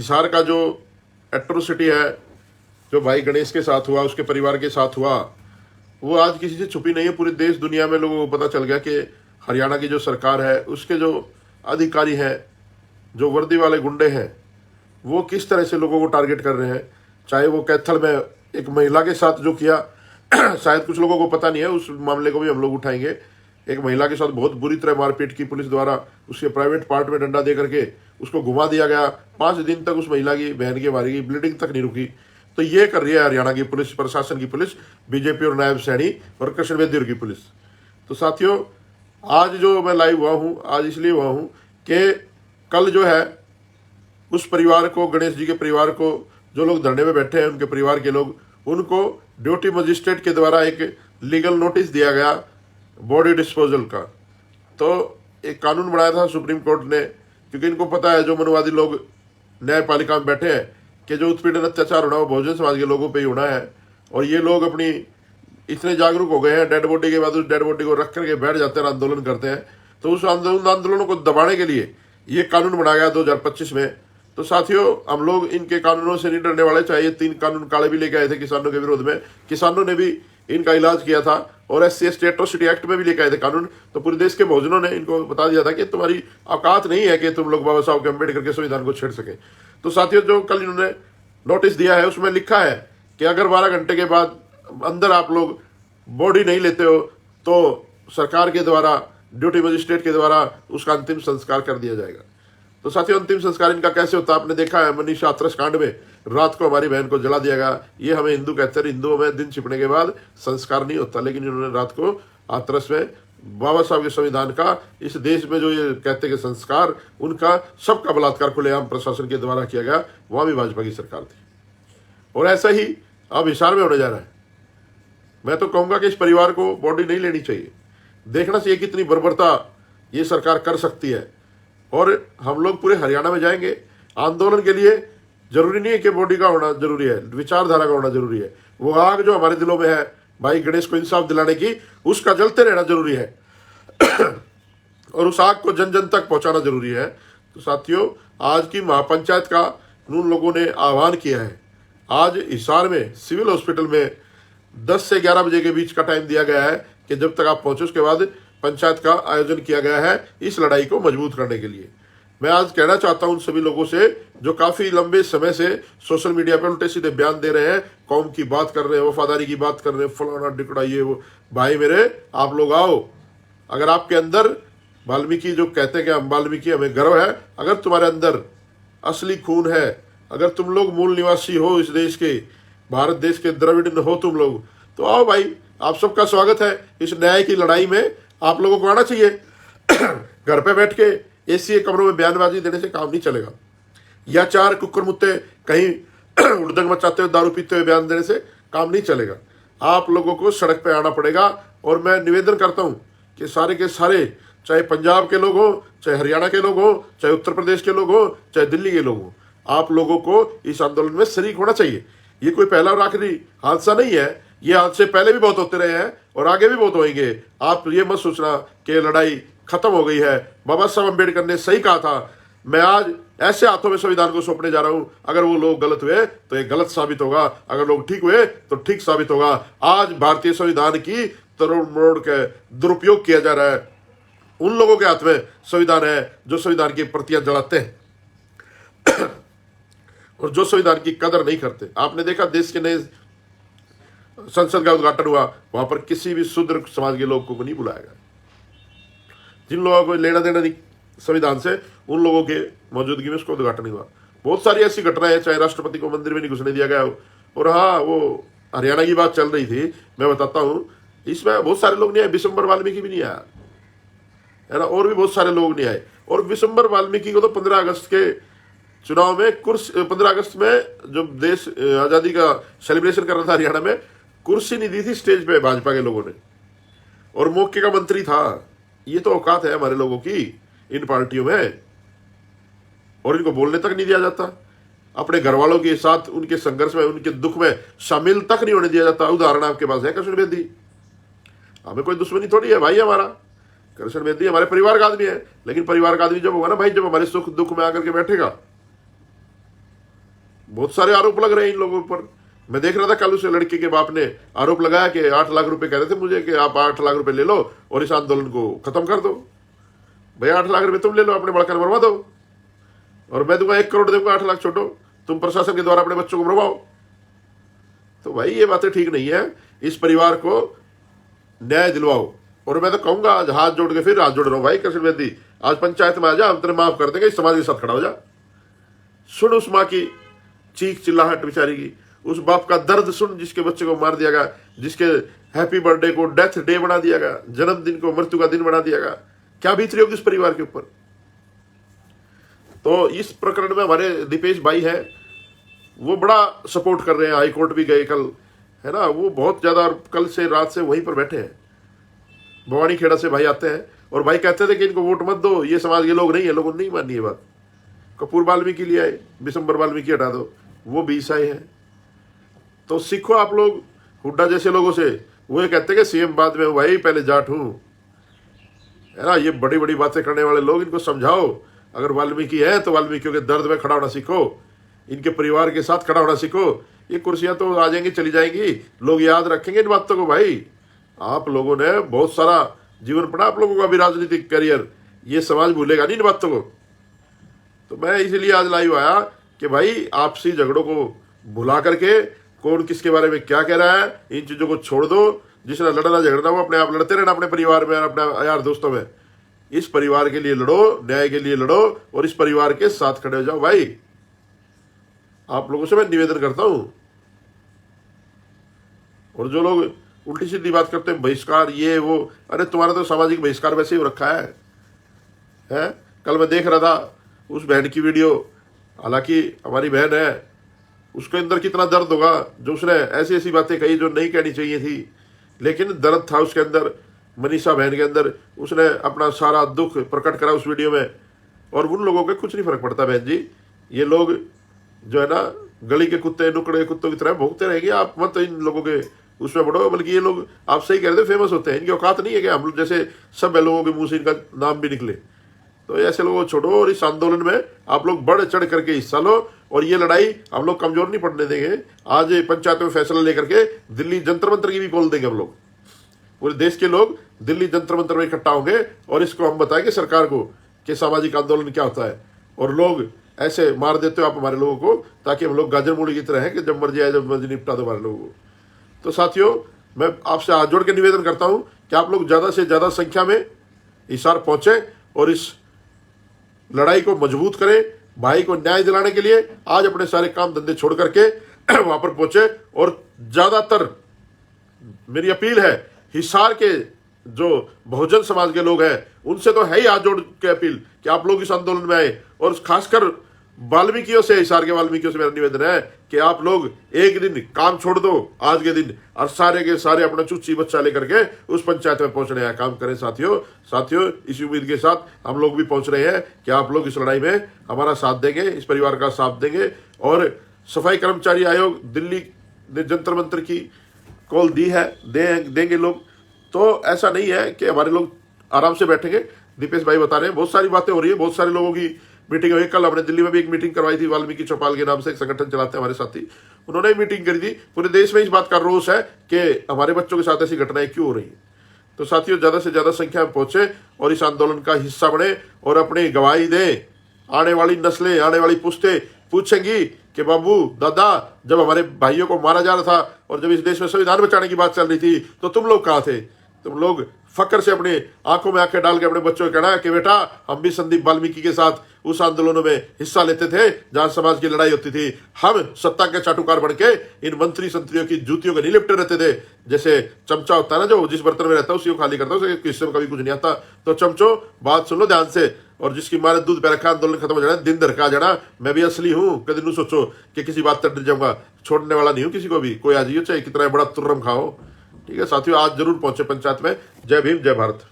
हिसार का जो एट्रोसिटी है, जो भाई गणेश के साथ हुआ, उसके परिवार के साथ हुआ, वो आज किसी से छुपी नहीं है। पूरी देश दुनिया में लोगों को पता चल गया कि हरियाणा की जो सरकार है, उसके जो अधिकारी हैं, जो वर्दी वाले गुंडे हैं, वो किस तरह से लोगों को टारगेट कर रहे हैं। चाहे वो कैथल में एक महिला के साथ जो किया शायद कुछ लोगों को पता नहीं है, उस मामले को भी हम लोग उठाएंगे। एक महिला के साथ बहुत बुरी तरह मारपीट की पुलिस द्वारा, उसके प्राइवेट पार्ट में डंडा दे करके उसको घुमा दिया गया। 5 दिन तक उस महिला की बहन की मारी गई, ब्लीडिंग तक नहीं रुकी। तो ये कर रही है हरियाणा की पुलिस, प्रशासन की पुलिस, बीजेपी और नायब सैनी और कृष्ण बेदी की पुलिस। तो साथियों, आज जो मैं लाइव हुआ हूँ, आज इसलिए हुआ हूँ कि कल जो है उस परिवार को, गणेश जी के परिवार को, जो लोग धरने में बैठे हैं उनके परिवार के लोग, उनको ड्यूटी मजिस्ट्रेट के द्वारा एक लीगल नोटिस दिया गया बॉडी डिस्पोजल का। तो एक कानून बनाया था सुप्रीम कोर्ट ने, क्योंकि इनको पता है जो मनवादी लोग न्यायपालिका में बैठे हैं कि जो उत्पीड़न अत्याचार होना वो बहुजन समाज के लोगों पे ही होना है। और ये लोग अपनी इतने जागरूक हो गए हैं, डेड बॉडी के बाद उस डेड बॉडी को रख करके बैठ जाते हैं, आंदोलन करते हैं। तो उस आंदोलनों को दबाने के लिए ये कानून बनाया गया 2025 में। तो साथियों, हम लोग इनके कानूनों से नहीं डरने वाले। चाहे ये 3 कानून काले भी लेके आए थे किसानों के विरोध में, किसानों ने भी इनका इलाज किया था, और SC/ST एट्रोसिटी एक्ट में भी लेके आए थे कानून। तो पूरे देश के बहुजनों ने इनको बता दिया था कि तुम्हारी औकात नहीं है कि तुम लोग बाबा साहब अम्बेडकर के संविधान को छेड़ सके। तो साथियों, जो कल इन्होंने नोटिस दिया है उसमें लिखा है कि अगर 12 घंटे के बाद अंदर आप लोग बॉडी नहीं लेते हो तो सरकार के द्वारा, ड्यूटी मजिस्ट्रेट के द्वारा उसका अंतिम संस्कार कर दिया जाएगा। तो साथियों, अंतिम संस्कार इनका कैसे होता है आपने देखा है। मनीषा हाथरस कांड में रात को हमारी बहन को जला दिया गया। ये हमें हिंदू कहते हैं, हिंदुओं में दिन छिपने के बाद संस्कार नहीं होता, लेकिन इन्होंने रात को हाथरस में बाबा साहब के संविधान का, इस देश में जो ये कहते हैं कि संस्कार, उनका सबका बलात्कार खुलेआम प्रशासन के द्वारा किया गया। वहां भी भाजपा की सरकार थी। और ऐसा ही अब हिसार में होने जा रहा है। मैं तो कहूंगा कि इस परिवार को बॉडी नहीं लेनी चाहिए। देखना चाहिए कितनी बर्बरता ये सरकार कर सकती है। और हम लोग पूरे हरियाणा में जाएंगे आंदोलन के लिए। जरूरी नहीं है कि बॉडी का होना जरूरी है, विचारधारा का होना जरूरी है। वो आग जो हमारे दिलों में है भाई गणेश को इंसाफ दिलाने की, उसका जलते रहना जरूरी है और उस आग को जन जन तक पहुंचाना जरूरी है। तो साथियों, आज की महापंचायत का उन लोगों ने आह्वान किया है। आज हिसार में सिविल हॉस्पिटल में 10 से 11 बजे के बीच का टाइम दिया गया है कि जब तक आप पहुंचे उसके बाद पंचायत का आयोजन किया गया है इस लड़ाई को मजबूत करने के लिए। मैं आज कहना चाहता हूं उन सभी लोगों से जो काफी लंबे समय से सोशल मीडिया पर उल्टे सीधे बयान दे रहे हैं, कौम की बात कर रहे हैं, वफादारी की बात कर रहे हैं, फलाना डिकड़ा ये वो। भाई मेरे, आप लोग आओ। अगर आपके अंदर वाल्मीकि जो कहते हैं कि हम वाल्मीकि, हमें गर्व है, अगर तुम्हारे अंदर असली खून है, अगर तुम लोग मूल निवासी हो इस देश के, भारत देश के द्रविड़ हो तुम लोग, तो आओ भाई, आप सबका स्वागत है इस न्याय की लड़ाई में। आप लोगों को आना चाहिए। घर पे बैठ के एसी कमरों में बयानबाजी देने से काम नहीं चलेगा, या 4 कुक्कर मुत्ते कहीं उड़दंग मचाते हुए दारू पीते हुए बयान देने से काम नहीं चलेगा। आप लोगों को सड़क पे आना पड़ेगा। और मैं निवेदन करता हूं कि सारे के सारे, चाहे पंजाब के लोग हो, चाहे हरियाणा के लोग हो, चाहे उत्तर प्रदेश के लोग हो, चाहे दिल्ली के लोग हो, आप लोगों को इस आंदोलन में शरीक होना चाहिए। ये कोई पहला और आखिरी हादसा नहीं है, ये हादसे पहले भी बहुत होते रहे हैं और आगे भी बहुत होंगे। आप ये मत सोचना कि लड़ाई खत्म हो गई है। बाबा साहब अम्बेडकर ने सही कहा था। मैं आज ऐसे हाथों में संविधान को सौंपने जा रहा हूं, अगर वो लोग गलत हुए तो ये गलत साबित होगा, अगर लोग ठीक हुए तो ठीक साबित होगा। आज भारतीय संविधान की तरोड़ मरोड़ के दुरुपयोग किया जा रहा है। उन लोगों के हाथ में संविधान है जो संविधान की प्रतियां जलाते हैं और जो संविधान की कदर नहीं करते। आपने देखा देश के नए संसद का उद्घाटन हुआ, वहां पर किसी भी शूद्र समाज के लोग को नहीं बुलाया गया। जिन लोगों को लेना देना नहीं संविधान से, उन लोगों के मौजूदगी में उसका उद्घाटन हुआ। बहुत सारी ऐसी घटनाएं हैं, चाहे राष्ट्रपति को मंदिर में नहीं घुसने दिया गया हो। और हाँ, वो हरियाणा की बात चल रही थी, मैं बताता हूं, इसमें बहुत सारे लोग नहीं आए। विशंबर वाल्मीकि भी नहीं आया है ना, और भी बहुत सारे लोग नहीं आए। और विशंबर वाल्मीकि को तो 15 अगस्त के चुनाव में 15 अगस्त में जब देश आजादी का सेलिब्रेशन कर रहा था हरियाणा में, कुर्सी नहीं दी थी स्टेज पे भाजपा के लोगों ने, और मौके का मंत्री था। ये तो औकात है हमारे लोगों की इन पार्टियों में, और इनको बोलने तक नहीं दिया जाता। अपने घर वालों के साथ उनके संघर्ष में, उनके दुख में शामिल तक नहीं होने दिया जाता। उदाहरण आपके पास है कृष्ण बेदी। हमें कोई दुश्मनी थोड़ी है भाई, हमारा कृष्ण बेदी हमारे परिवार का आदमी है। लेकिन परिवार का आदमी जब होगा ना भाई, जब हमारे सुख दुख में आकर के बैठेगा, बहुत सारे आरोप लग रहे हैं इन लोगों पर। मैं देख रहा था कल उस लड़के के बाप ने आरोप लगाया कि 8 लाख रुपए कह रहे थे मुझे कि आप 8 लाख रुपए ले लो और इस आंदोलन को खत्म कर दो। भाई 8 लाख रुपए तुम ले लो, अपने बड़का मरवा दो, और मैं दूंगा 1 करोड़ दूंगा, 8 लाख छोड़ो, तुम प्रशासन के द्वारा अपने बच्चों को मरवाओ। तो भाई ये बातें ठीक नहीं है। इस परिवार को न्याय दिलवाओ। और मैं तो कहूंगा आज हाथ जोड़ के, फिर हाथ जोड़ रहा हूं भाई कृष्ण बेदी, आज पंचायत में आ जा, हम तेरे माफ कर देंगे, इस समाज के साथ खड़ा हो जा। सुन उस माँ की चीख चिल्लाहट बेचारी की, उस बाप का दर्द सुन जिसके बच्चे को मार दिया गया, जिसके हैप्पी बर्थडे को डेथ डे बना दिया गया, जन्मदिन को मृत्यु का दिन बना दिया गया। क्या बीत रही होगी इस परिवार के ऊपर। तो इस प्रकरण में हमारे दीपेश भाई है, वो बड़ा सपोर्ट कर रहे हैं। हाई कोर्ट भी गए कल, है ना, वो बहुत ज्यादा, और कल से रात से वहीं पर बैठे हैं। भवानी खेड़ा से भाई आते हैं और भाई कहते थे कि इनको वोट मत दो, ये समाज के लोग नहीं है, लोगों ने नहीं मानी ये बात। कपूर वाल्मीकि लिए आए, बिशंबर वाल्मीकि हटा दो, वो 20 आए हैं। तो सीखो आप लोग हुड्डा जैसे लोगों से। वो ये कहते हैं कि सीएम बाद में हूं भाई, पहले जाट हूं, है ना। ये बड़ी बड़ी बातें करने वाले लोग, इनको समझाओ। अगर वाल्मीकि है तो वाल्मीकियों के दर्द में खड़ा होना सीखो, इनके परिवार के साथ खड़ा होना सीखो। ये कुर्सियां तो आ जाएंगी चली जाएंगी, लोग याद रखेंगे इन बातों को। भाई आप लोगों ने बहुत सारा जीवन पढ़ा, आप लोगों का भी राजनीतिक करियर, ये समाज भूलेगा नहीं इन बातों को। तो मैं इसलिए आज लाइव आया कि भाई आपसी झगड़ों को भुला करके, कौन किसके बारे में क्या कह रहा है, इन चीजों को छोड़ दो। जिसने लड़ना झगड़ना वो अपने आप लड़ते रहना, अपने परिवार में, अपने यार दोस्तों में। इस परिवार के लिए लड़ो, न्याय के लिए लड़ो, और इस परिवार के साथ खड़े हो जाओ। भाई आप लोगों से मैं निवेदन करता हूं। और जो लोग उल्टी सीधी बात करते हैं, बहिष्कार ये वो, अरे तुम्हारा तो सामाजिक बहिष्कार वैसे ही रखा है? कल मैं देख रहा था उस बहन की वीडियो, हालांकि हमारी बहन है, उसके अंदर कितना दर्द होगा जो उसने ऐसी ऐसी बातें कही जो नहीं कहनी चाहिए थी, लेकिन दर्द था उसके अंदर। मनीषा बहन के अंदर उसने अपना सारा दुख प्रकट करा उस वीडियो में। और उन लोगों के कुछ नहीं फर्क पड़ता बहन जी। ये लोग जो है ना, गली के कुत्ते, नुकड़े कुत्तों की तरह भोगते रहेंगे। आप मत इन लोगों के उसमें बढ़ो। बल्कि ये लोग, आप सही कह रहे थे, फेमस होते हैं। इनकी औकात नहीं है कि हम लोग जैसे सब लोगों के मुंह से इनका नाम भी निकले। तो ऐसे लोगों को छोड़ो, और इस आंदोलन में आप लोग बढ़ चढ़ करके हिस्सा लो। और ये लड़ाई हम लोग कमजोर नहीं पड़ने देंगे। आज पंचायत में फैसला लेकर के दिल्ली जंतर मंतर की भी कॉल देंगे हम लोग। पूरे देश के लोग दिल्ली जंतर मंतर में इकट्ठा होंगे, और इसको हम बताएंगे सरकार को कि सामाजिक आंदोलन क्या होता है। और लोग ऐसे मार देते हो आप हमारे लोगों को, ताकि हम लोग गाजर मूली की तरह है कि जब मर्जी आए, जब मर्जी निपटा दो हमारे लोगों को। तो साथियों, मैं आपसे हाथ जोड़ के निवेदन करता हूं कि आप लोग ज्यादा से ज्यादा संख्या में हिसार पहुंचे और इस लड़ाई को मजबूत करें। भाई को न्याय दिलाने के लिए आज अपने सारे काम धंधे छोड़ करके वहां पर पहुंचे। और ज्यादातर मेरी अपील है, हिसार के जो बहुजन समाज के लोग हैं, उनसे तो है ही हाथ जोड़ के अपील कि आप लोग इस आंदोलन में आए। और खासकर वाल्मीकियों से, हिसार के वाल्मीकियों से मेरा निवेदन है कि आप लोग एक दिन काम छोड़ दो आज के दिन, और सारे के सारे अपना चुच्ची बच्चा लेकर के उस पंचायत में पहुंचने का काम करें। साथियों इस उम्मीद के साथ हम लोग भी पहुंच रहे हैं कि आप लोग इस लड़ाई में हमारा साथ देंगे, इस परिवार का साथ देंगे। और सफाई कर्मचारी आयोग दिल्ली ने जंतर मंतर की कॉल दी है, देंगे लोग। तो ऐसा नहीं है कि हमारे लोग आराम से बैठेंगे। दीपेश भाई बता रहे हैं बहुत सारी बातें हो रही है, बहुत सारे लोगों की मीटिंग हुई। कल हमने दिल्ली में भी एक मीटिंग करवाई थी, वाल्मीकि चौपाल के नाम से एक संगठन चलाते हैं हमारे साथी, उन्होंने मीटिंग करी थी। पूरे देश में इस बात का रोष है कि हमारे बच्चों के साथ ऐसी घटनाएं क्यों हो रही है। तो साथियों, ज्यादा से ज्यादा संख्या में पहुंचे और इस आंदोलन का हिस्सा बने और अपनी गवाही दें। आने वाली नस्लें, आने वाली पुश्तें पूछेंगी कि बाबू दादा, जब हमारे भाइयों को मारा जा रहा था और जब इस देश में संविधान बचाने की बात चल रही थी, तो तुम लोग कहाँ थे? तुम लोग फक्र से अपने आंखों में आंखें डाल के अपने बच्चों को कहना कि बेटा हम भी संदीप वाल्मीकि के साथ उस आंदोलनों में हिस्सा लेते थे जहां समाज की लड़ाई होती थी। हम सत्ता के चाटुकार बन के इन मंत्री संतरियों की जूतियों के नहीं लिपटे रहते थे। जैसे चमचा होता है ना, जो जिस बर्तन में रहता है उसी को खाली करता है, उसके हिस्से में कभी कुछ नहीं आता। तो चमचो, बात सुन लो ध्यान से, और जिसकी मारे दूध पे रखा आंदोलन खत्म हो जाना, दिन धड़का जाना। मैं भी असली हूँ, कभी नहीं सोचो कि किसी बात तक डर जाऊंगा, छोड़ने वाला नहीं हूँ किसी को भी। कोई आ जाइए, चाहे कितना बड़ा तुर्रम खाओ। ठीक है साथियों, आज जरूर पहुंचे पंचायत में। जय भीम, जय भारत।